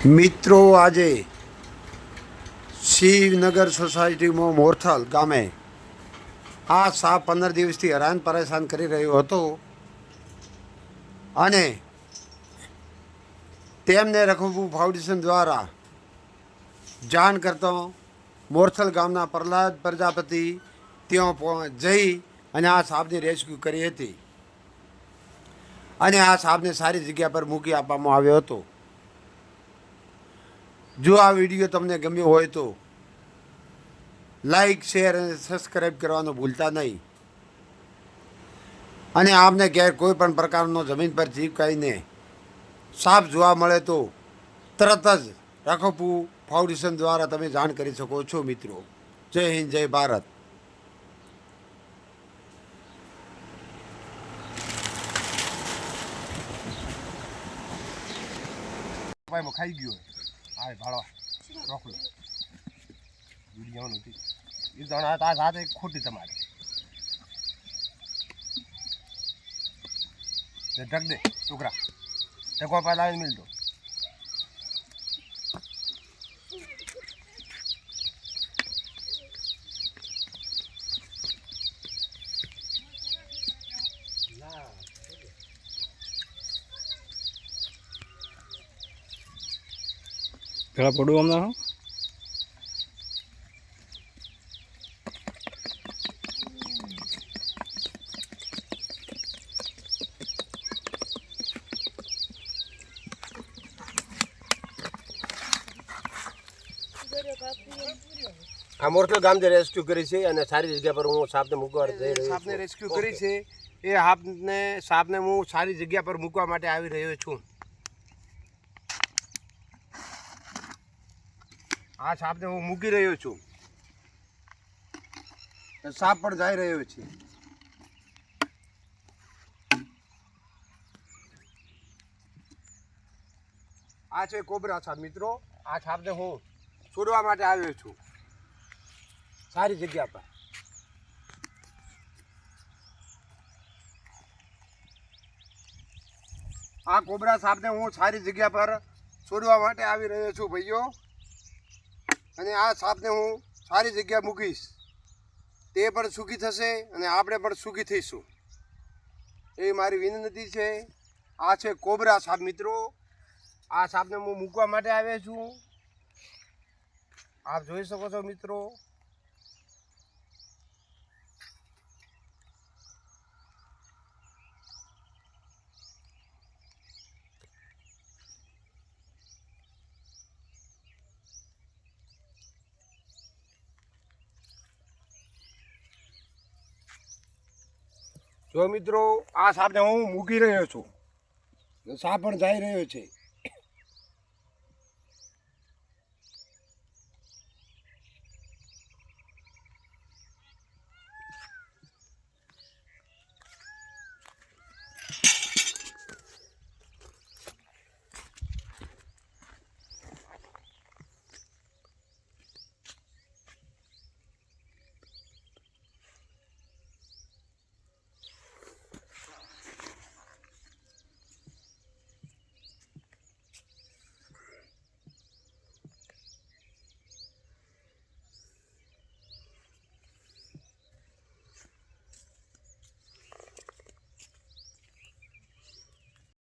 મિત્રો આજે શિવનગર સોસાયટીમાં મોરથલ ગામે આ સાપ 15 દિવસથી હેરાન પરેશાન કરી રહ્યો હતો અને તેમને રખોપુર ફાઉન્ડેશન દ્વારા જાણ કરતો મોરથલ ગામના પ્રહલાદ પ્રજાપતિ ત્યાં જઈ અને આ સાપની રેસ્ક્યુ કરી હતી અને આ સાપને સારી જગ્યા પર મૂકી આપવામાં આવ્યો હતો। જો આ વિડીયો તમને ગમ્યો હોય તો લાઈક શેર અને સબસ્ક્રાઈબ કરવાનું ભૂલતા નહીં અને આપને ક્યાંય કોઈ પણ પ્રકારનો જમીન પર જીવ કરીને સાપ જોવા મળે તો તરત જ રખોપુર ફાઉન્ડેશન દ્વારા તમે જાણ કરી શકો છો। મિત્રો જય હિન્દ જય ભારત। ખાઈ ગયો હા ભાડવા રોકડો દુનિયા નથી એ જણા આ સાથે ખોટી તમારે ઢક દે છોકરા ઢકવા પહેલા આવીને મિલતો પેલા પડું હમણાં આ મોરથલ ગામ જે રેસ્ક્યુ કરી છે અને સારી જગ્યા પર હું સાપને મૂકવા જઈ રહ્યો સાપને રેસ્ક્યુ કરી છે એ સાપને હું સારી જગ્યા પર મૂકવા માટે આવી રહ્યો છું। આ સાપને હું મૂકી રહ્યો છું, સાપ પણ જઈ રહ્યો છે। આ છે કોબરા સાપ મિત્રો। આ સાપને હું છોડવા માટે આવ્યો છું સારી જગ્યા પર। આ કોબરા સાપને હું સારી જગ્યા પર છોડવા માટે આવી રહ્યો છું ભાઈઓ, અને આ સાપને હું સારી જગ્યા મૂકીશ, તે પણ સુખી થશે અને આપણે પણ સુખી થઈશું એ મારી વિનંતી છે। આ છે કોબરા સાપ મિત્રો। આ સાપને હું મૂકવા માટે આવ્યો છું, આપ જોઈ શકો છો મિત્રો। જો મિત્રો આ સાપને હું મૂકી રહ્યો છું, સાપ પણ જઈ રહ્યો છે।